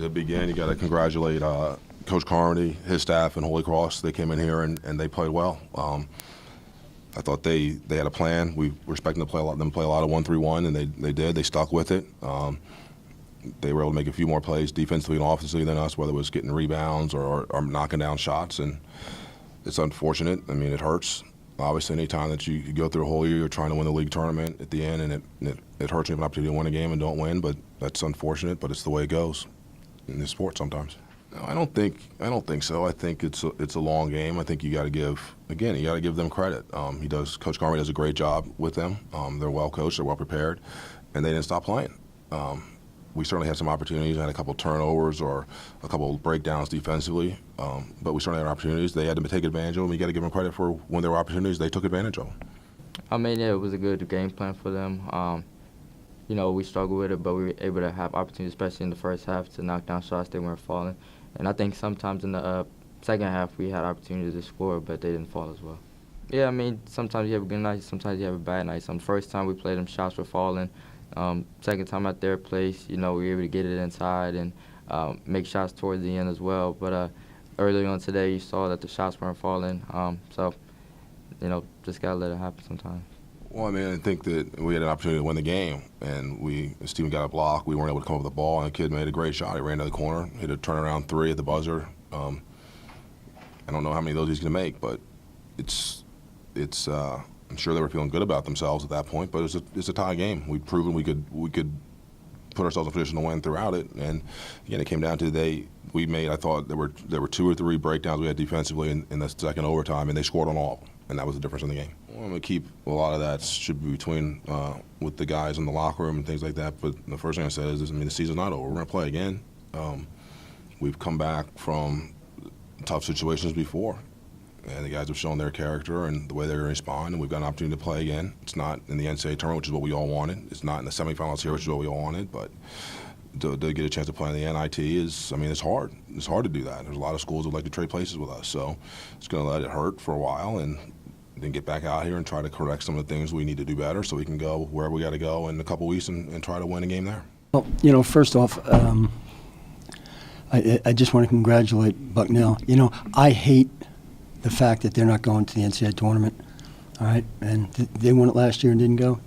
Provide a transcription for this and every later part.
To begin, you got to congratulate Coach Carmody, his staff, and Holy Cross. They came in here and they played well. I thought they had a plan. We were expecting to play a lot of 1-3-1, and they did. They stuck with it. They were able to make a few more plays defensively and offensively than us, whether it was getting rebounds or knocking down shots. And it's unfortunate. I mean, it hurts. Obviously, any time that you go through a whole year, you're trying to win the league tournament at the end, and it hurts when you have an opportunity to win a game and don't win. But that's unfortunate. But it's the way it goes in this sport sometimes. No, I don't think so. I think it's a long game. I think you got to give them credit. Coach Carmody does a great job with them. They're well coached, they're well prepared, and they didn't stop playing. We certainly had some opportunities. I had a couple turnovers or a couple breakdowns defensively, but we certainly had opportunities. They had to take advantage of them. You got to give them credit for when there were opportunities, they took advantage of them. I mean, yeah, it was a good game plan for them. We struggled with it, but we were able to have opportunities, especially in the first half, to knock down shots. They weren't falling. And I think sometimes in the second half we had opportunities to score, but they didn't fall as well. Yeah, I mean, sometimes you have a good night, sometimes you have a bad night. The first time we played them, shots were falling. Second time at their place, we were able to get it inside and make shots towards the end as well. But early on today, you saw that the shots weren't falling. Just got to let it happen sometimes. Well, I mean, I think that we had an opportunity to win the game, and Steven got a block. We weren't able to come up with the ball, and the kid made a great shot. He ran to the corner, hit a turnaround three at the buzzer. I don't know how many of those he's going to make, but I'm sure they were feeling good about themselves at that point. But it's a tie game. We've proven we could put ourselves in a position to win throughout it. And again, it came down to I thought there were 2 or 3 breakdowns we had defensively in the second overtime, and they scored on all of them. And that was the difference in the game. Well, I'm going to keep a lot of that should be between with the guys in the locker room and things like that. But the first thing I said is, the season's not over. We're going to play again. We've come back from tough situations before, and the guys have shown their character and the way they're going to respond. And we've got an opportunity to play again. It's not in the NCAA tournament, which is what we all wanted. It's not in the semifinals here, which is what we all wanted. But to get a chance to play in the NIT it's hard. It's hard to do that. There's a lot of schools that would like to trade places with us. So it's going to let it hurt for a while and then get back out here and try to correct some of the things we need to do better so we can go wherever we got to go in a couple weeks and try to win a game there. Well, first off, I just want to congratulate Bucknell. I hate the fact that they're not going to the NCAA tournament, all right? And they won it last year and didn't go.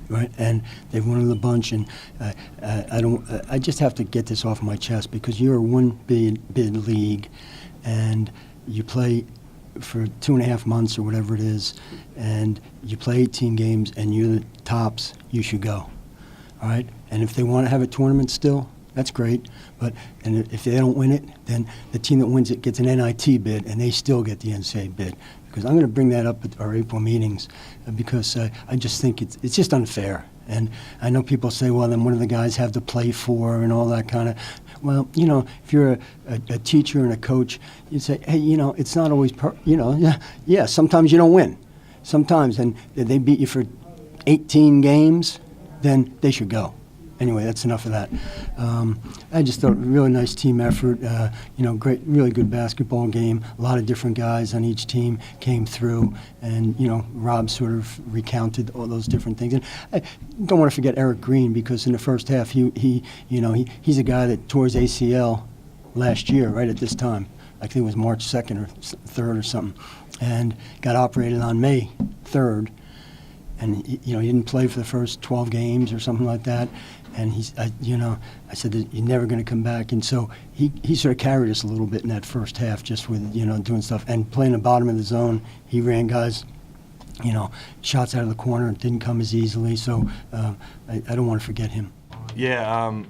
Right, and they've won it a bunch, and I just have to get this off my chest because you're a one-bid league, and you play for 2.5 months or whatever it is, and you play 18 games, and you're the tops. You should go, all right? And if they want to have a tournament still, that's great. And if they don't win it, then the team that wins it gets an NIT bid, and they still get the NCAA bid. Because I'm going to bring that up at our April meetings, because I just think it's just unfair. And I know people say, well, then what do the guys have to play for and all that kind of. Well, if you're a teacher and a coach, you say, hey, it's not always, yeah, sometimes you don't win. Sometimes, and they beat you for 18 games, then they should go. Anyway, that's enough of that. I just thought a really nice team effort. Great, really good basketball game. A lot of different guys on each team came through, and Rob sort of recounted all those different things. And I don't want to forget Eric Green, because in the first half, he's a guy that tore his ACL last year, right at this time. I think it was March 2nd or 3rd or something, and got operated on May 3rd. And he didn't play for the first 12 games or something like that. And I said that you're never going to come back. And so he sort of carried us a little bit in that first half, just with doing stuff and playing the bottom of the zone. He ran guys, shots out of the corner. It didn't come as easily. So I don't want to forget him. Yeah,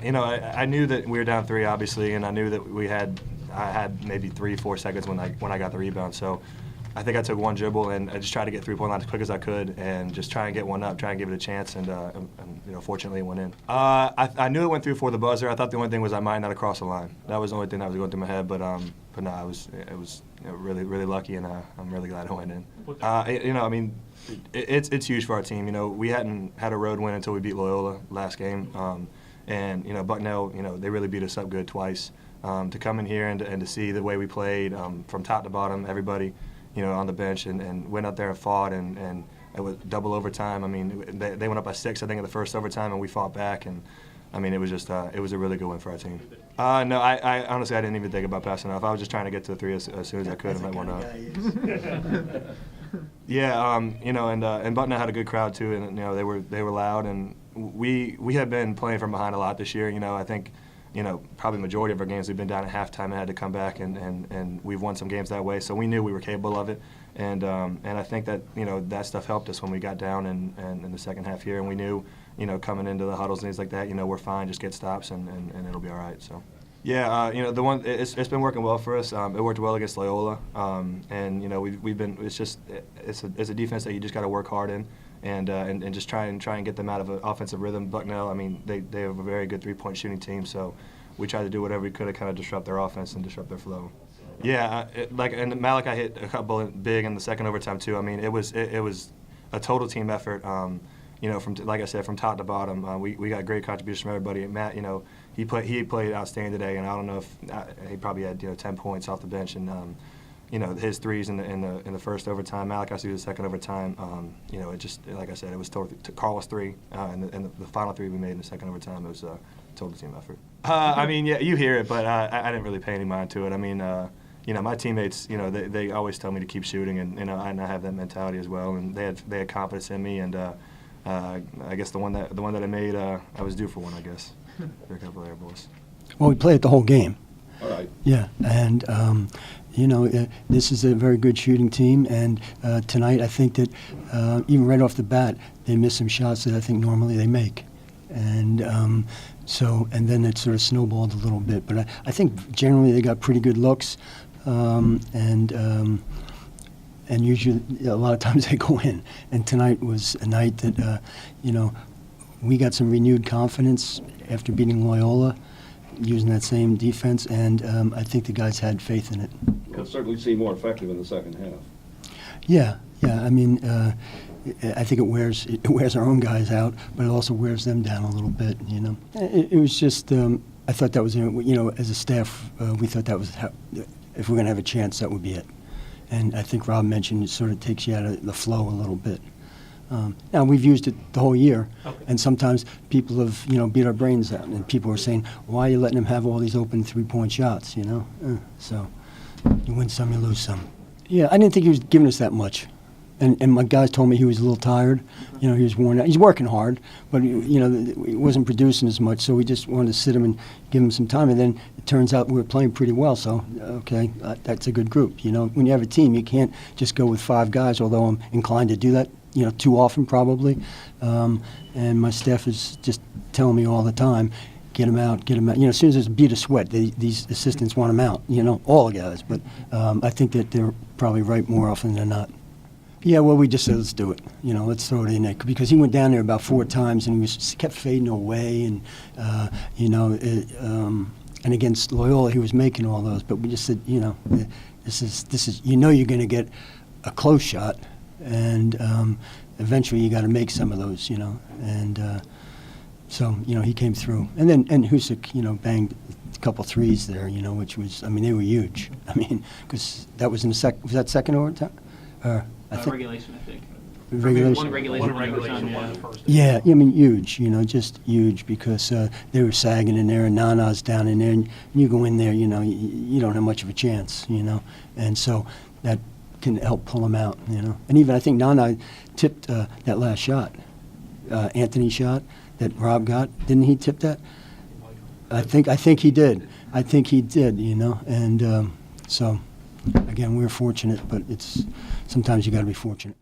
I knew that we were down 3, obviously, and I knew that I had maybe 3-4 seconds when I got the rebound. So I think I took one dribble and I just tried to get 3-point line as quick as I could and just try and get one up, try and give it a chance, and fortunately it went in. I knew it went through for the buzzer. I thought the only thing was I might not have crossed the line. That was the only thing that was going through my head, but no, it was really, really lucky, and I'm really glad it went in. It's huge for our team. We hadn't had a road win until we beat Loyola last game, and Bucknell, they really beat us up good twice. To come in here and to see the way we played from top to bottom, everybody, on the bench, and went out there and fought, and it was double overtime. They went up by 6, I think, in the first overtime, and we fought back, and I mean, it was just it was a really good win for our team. No, I honestly I didn't even think about passing off. I was just trying to get to the three as soon as I could and let one up. Yeah, you know, and Bucknell had a good crowd too, and you know they were loud, and we have been playing from behind a lot this year. You know, I think, you know, probably majority of our games we've been down at halftime and had to come back, and we've won some games that way. So we knew we were capable of it, and I think that, you know, that stuff helped us when we got down and in the second half here, and we knew, you know, coming into the huddles and things like that, you know, we're fine, just get stops and it'll be all right. So. Yeah, you know, it's been working well for us. It worked well against Loyola, and you know we've been. It's a defense that you just got to work hard in, and just try and get them out of an offensive rhythm. Bucknell, I mean, they have a very good 3-point shooting team, so we tried to do whatever we could to kind of disrupt their offense and disrupt their flow. Yeah, and Malachi hit a couple big in the second overtime too. I mean, it was a total team effort. You know, from like I said, from top to bottom, we got great contributions from everybody. And Matt, you know, he played outstanding today, and I don't know if he probably had, you know, 10 points off the bench, and you know, his threes in the first overtime, Malachi's threw the second overtime. You know, it just, like I said, it was Carlos 3, and the final 3 we made in the second overtime. It was a total team effort. I mean, yeah, you hear it, but I didn't really pay any mind to it. I mean, you know, my teammates, you know, they always tell me to keep shooting, and you know, I have that mentality as well, and they had confidence in me, and I guess the one that I made, I was due for one, I guess. For a couple of air balls. Well, we played the whole game. All right. Yeah, and you know, this is a very good shooting team, and tonight I think that even right off the bat they missed some shots that I think normally they make, and and then it sort of snowballed a little bit. But I think generally they got pretty good looks, and usually a lot of times they go in. And tonight was a night that you know, we got some renewed confidence after beating Loyola, using that same defense, and I think the guys had faith in it. Well, it certainly seemed more effective in the second half. Yeah. I mean, I think it wears our own guys out, but it also wears them down a little bit. You know, it was just I thought that was, you know, as a staff we thought that was if we're going to have a chance, that would be it. And I think Rob mentioned it sort of takes you out of the flow a little bit. Now, we've used it the whole year, and sometimes people have, you know, beat our brains out, and people are saying, why are you letting him have all these open 3-point shots, you know? So you win some, you lose some. Yeah, I didn't think he was giving us that much. And my guys told me he was a little tired. You know, he was worn out. He's working hard, but, you know, he wasn't producing as much, so we just wanted to sit him and give him some time. And then it turns out we were playing pretty well, so, okay, that's a good group. You know, when you have a team, you can't just go with 5 guys, although I'm inclined to do that, you know, too often probably. And my staff is just telling me all the time, get him out. You know, as soon as there's a bead of sweat, these assistants want him out, you know, all the guys. But I think that they're probably right more often than not. Yeah, well, we just said, let's do it. You know, let's throw it in there. Because he went down there about 4 times, and he kept fading away. And, you know, and against Loyola, he was making all those. But we just said, you know, this is you know you're going to get a close shot. And eventually you got to make some of those, you know. And so, you know, he came through. And Husick, you know, banged a couple threes there, you know, which was, I mean, they were huge. I mean, because that was in the was that second overtime? I think regulation, I think. Regulation. One regulation, one first. Yeah, I mean, huge, you know, just huge, because they were sagging in there, and Nana's down in there, and you go in there, you know, you don't have much of a chance, you know. And so that can help pull them out, you know. And even I think Nana tipped that last shot, Anthony's shot that Rob got. Didn't he tip that? I think he did. I think he did, you know. And so, again, we were fortunate, but sometimes you got to be fortunate.